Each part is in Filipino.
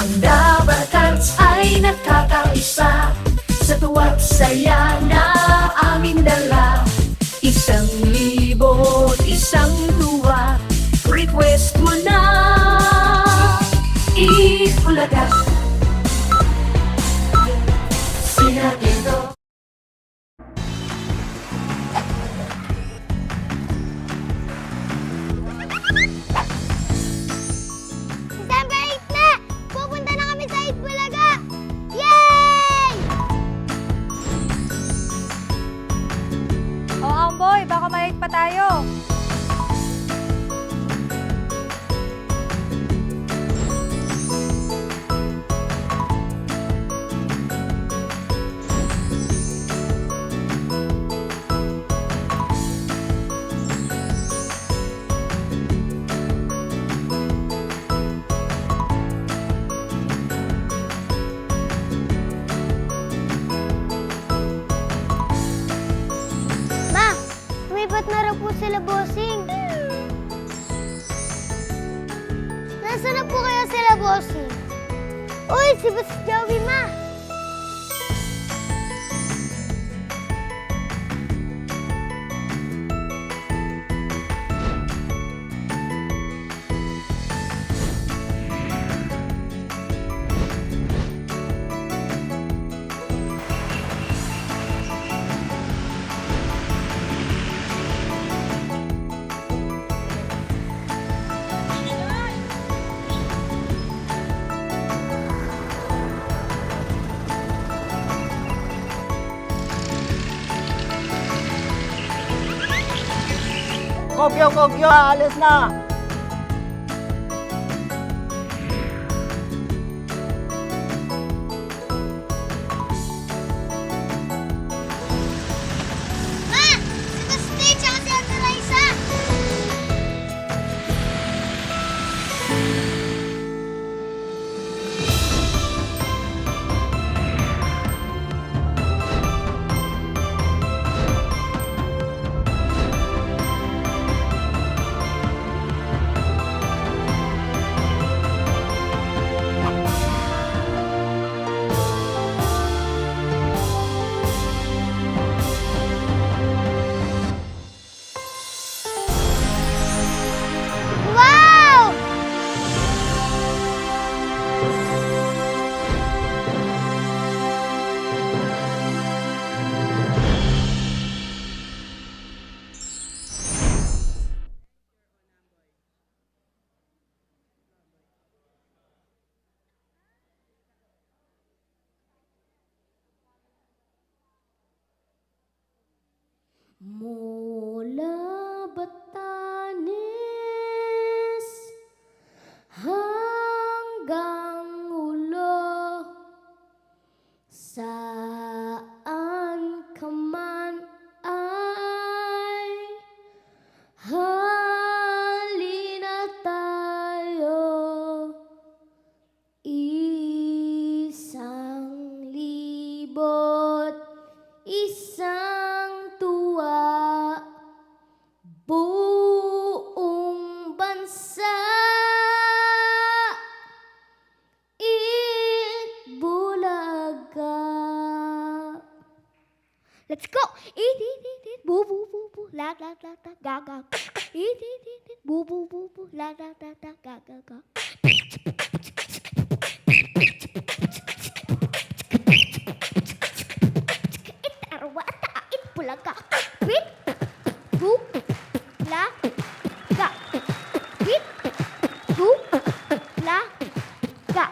Ang Dabarkans ay nakakaisa sa tuwa't saya na aming dala. 1,000, isang tuwa, request mo na Itbulaga. Sinatito. December 8 na! Pupunta na kami sa Itbulaga! Yay! O, Amboy, baka malate pa tayo. Ma, lumipat na raw po sila, bossing. Nasaan na po kaya sila, bossing? Uy, si Boss Joey, ma. Kogyo, Kogyo, alis na! Ma! Si Boss Steve tsaka si Ate Raisa! Wow! Mula Batanes hanggang ulo, saan ka man ay halina tayo. 1,000, 1 tuwa, buong bansa. Itbulaga. Let's go! It, boo, boo, boo, boo, la, la, la, la, ga, ga. It, boo, boo, boo, boo, la, la, la, la, ga, ga, ga. Itarwata, Itbulaga. Bit, boo, la, ga. Bit, boo, la, ga.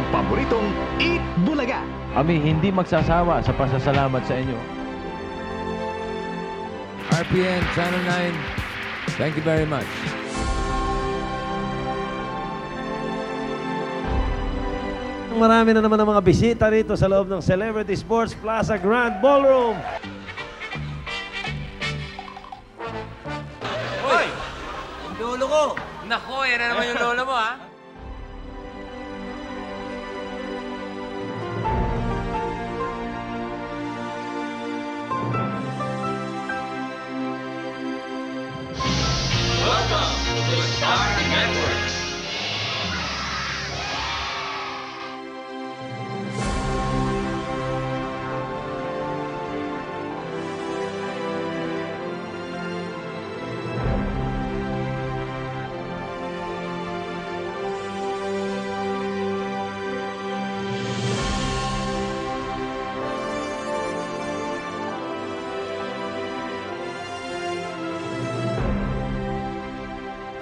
inyong paboritong Eat Bulaga. Kami hindi magsasawa sa pasasalamat sa inyo. RPN Channel 9, thank you very much. Marami na naman ang mga bisita rito sa loob ng Celebrity Sports Plaza Grand Ballroom. Lolo ko! Nako, yan na naman yung lolo mo, ha?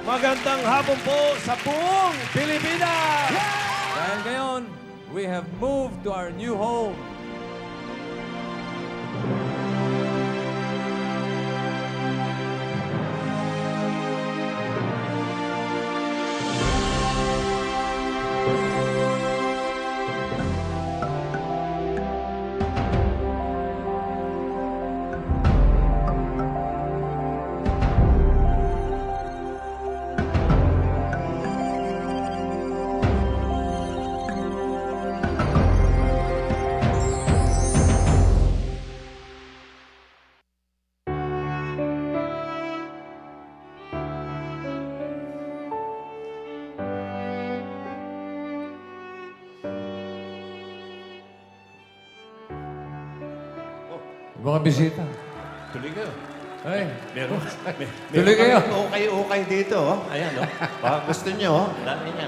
Magandang hapon po sa buong Pilipinas! Dahil ngayon, we have moved to our new home. Mga bisita. Tuloy kayo. Ay, Meron. Tuloy kayo. Okay dito. Oh. Ayan, oh. Baka gusto nyo. Oh. Dami niya.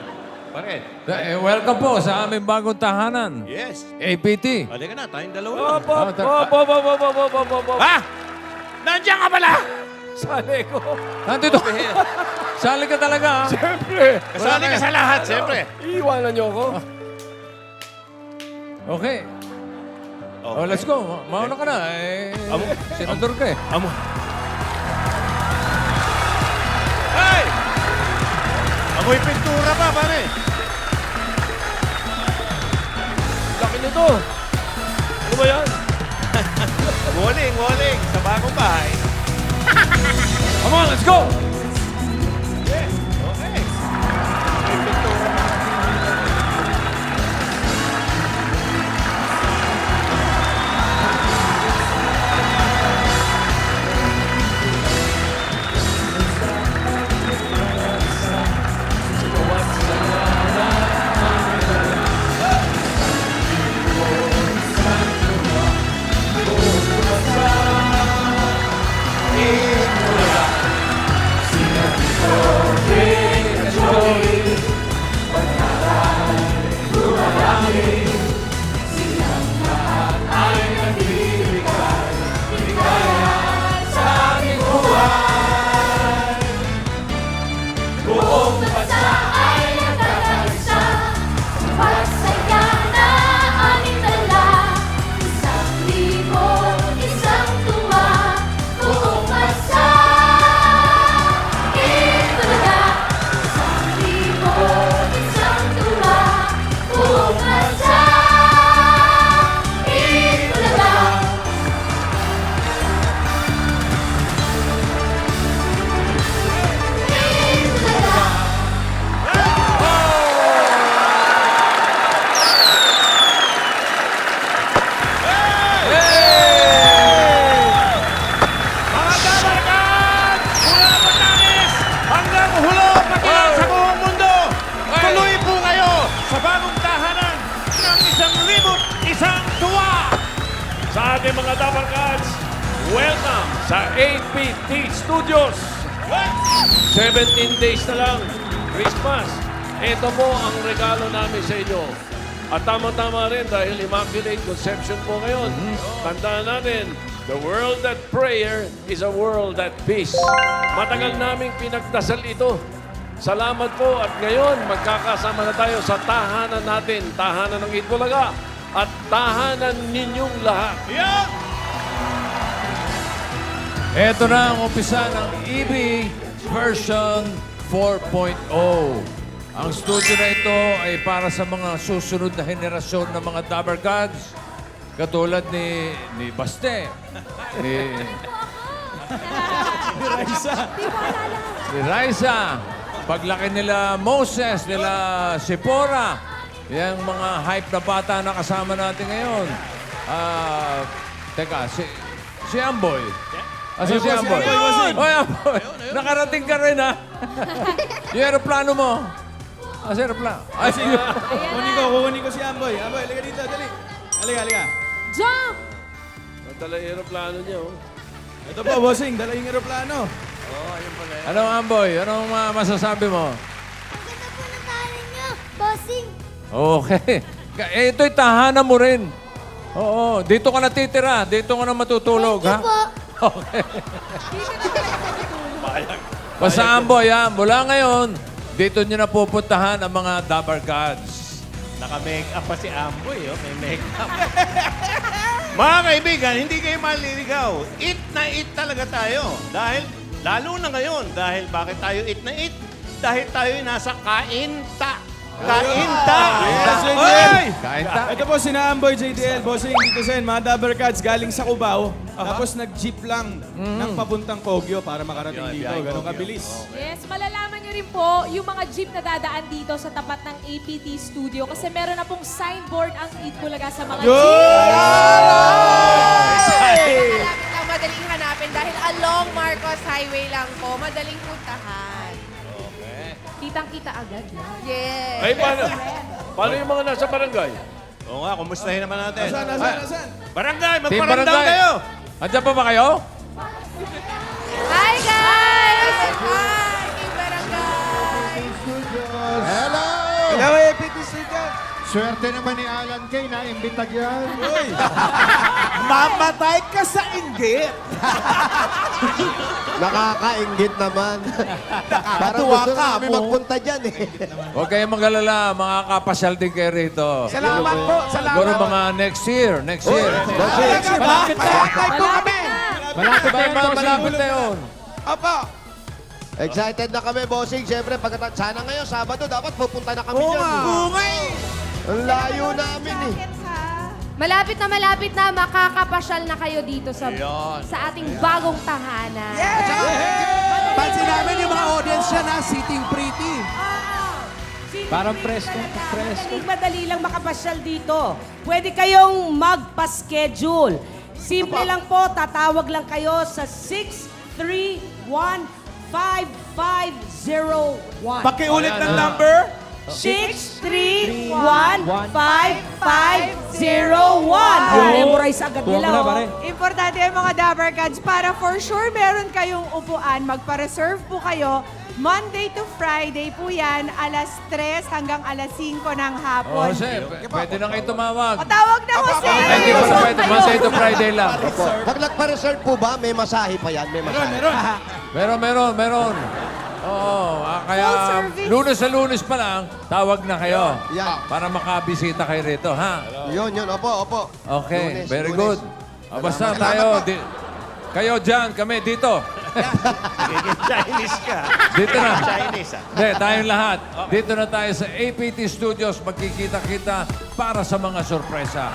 Bakit? welcome po sa aming bagong tahanan. Yes. APT. Halika na, tayong dalawa lang. Ha? Nandiyan ka pala! Sali ko. Nandito. Sali ka talaga, ha? Siyempre. Kasali ka sa lahat, siyempre. Iiwanan niyo ako. Okay. Oh, let's go. Mauna ka na. Senador ka eh. Hey! Amoy pintura pa, pare. Laki nito. Ano ba yan? Walling. Sa bagong bahay. Come on, let's go! Yes. Okay. May pintura pa. Sa ating mga Dabarkads, welcome sa APT Studios. 17 days na lang, Christmas. Ito po ang regalo namin sa inyo. At tama-tama rin dahil Immaculate Conception po ngayon. Tandaan natin, the world that prayer is a world that peace. Matagal naming pinagdasal ito. Salamat po at ngayon magkakasama na tayo sa tahanan natin, tahanan ng Eat Bulaga at tahanan ninyong lahat. Ito na ang umpisa ng EB version 4.0. Ang studio na ito ay para sa mga susunod na henerasyon ng mga Dabber Gods. Katulad ni Baste, ni Raisa. Paglaki nila Moses, nila Sipora. Yung mga hype na bata na kasama natin ngayon. Teka, si Amboy. Asa si Amboy? Oy, Amboy. Nakarating ka rin, ha? Yung aeroplano mo. Asa aeroplano? Kukunin ko si Amboy. Amboy, halika dito, dali. Halika. Jump! Dala yung aeroplano niyo. Ito po, bossing, dala yung aeroplano. Anong Amboy? Anong masasabi mo? Ang ganda po ng tahanan niyo, bossing. Okay. Ito'y tahanan mo rin. Oo, dito ka natitira. Dito ka na matutulog, ha? Po. Okay. Basta Amboy, ha? Mula ngayon, dito nyo na pupuntahan ang mga Dabber Gods. Naka-make up pa si Amboy, oh. May make up. Mga kaibigan, hindi kayo maliligaw. Eat na eat talaga tayo. Dahil, lalo na ngayon, dahil bakit tayo eat na eat? Dahil tayo nasa kainta. Kainta! Yes, Oy! Kain ta. Ito po si Amboy JDL, bossing dito sa mga Dabber Cats galing sa Cubao. Tapos nag-jeep lang ng papuntang Kogyo para makarating dito. Ganun kabilis. Yes, malalaman nyo rin po yung mga jeep na dadaan dito sa tapat ng APT Studio kasi meron na pong signboard ang Eat Bulaga sa mga Ang madaling hanapin dahil along Marcos Highway lang po, madaling puntahan. Kitang-kita agad. Yes. Ay, paano yung mga nasa barangay? Oo nga, kumustahin naman natin. Nasaan? Barangay, Team magparandam Barangay. kayo! Andiyan pa ba kayo? Hi guys! Hi, Team Barangay! Hello! Hello, APT Studios! Swerte naman ni Alan Kay na imbitag yan. Mamatay ka sa inggit! Nakakaingit naman. Parang gusto namin magpunta dyan eh. Huwag kayong mag-alala, makakapasyal din kayo rito. Salamat po, salamat. Siguro mga next year. Malapit na. Malapit na yun. Apa! Excited na kami, bossing. Siyempre, sana ngayon, Sabado, dapat pupunta na kami dyan. Ang layo namin eh. Malapit na makakapasyal na kayo dito sa ating bagong tahanan. Pansin namin yung mga audience siya na sitting pretty. Parang presko. Madali lang makapasyal dito. Pwede kayong magpa-schedule. Simple lang po, tatawag lang kayo sa 631-5501. Pakiulit ng number. 631-5501. Memorize agad nila. Importante yung mga Dabber Gods para for sure meron kayong upuan. Magpa-reserve po kayo. Monday to Friday po yan, alas 3 hanggang alas 5 ng hapon. Jose, pwede na kayo tumawag. Tawag na, Jose! Hindi pa pwede. Monday to Friday lang. Pag nagpa-reserve po ba, may masahe pa yan? May masahe. Meron. Oo, kaya Full service. Lunes sa Lunes pa lang, tawag na kayo. Yan. Para makabisita kayo rito, ha? Yun. Opo. Okay, Lunes, very Lunes. good. Basta tayo, kayo dyan, kami dito. Chinese ka. Dito na. Chinese, ah. Hindi, tayong lahat. Dito na tayo sa APT Studios. Magkikita-kita para sa mga sorpresa.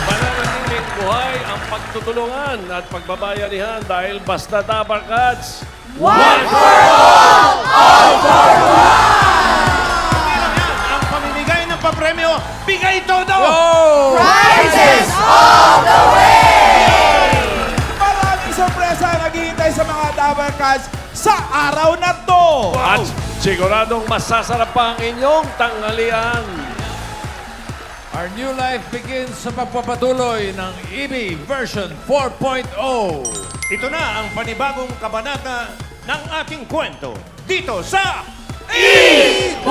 Mananatiling buhay ang pagtutulungan at pagbabayanihan dahil basta Dabber Gods. Hindi lang yan. Ang pamimigay ng papremyo, bigay todo! Maraming sorpresa ang naghihintay sa mga Dabber Cats sa araw na to. At siguradong masasarap pa ang inyong tanghalian. Our new life begins sa pagpapatuloy ng EB version 4.0. Ito na ang panibagong kabanata ng ating kwento dito sa Eat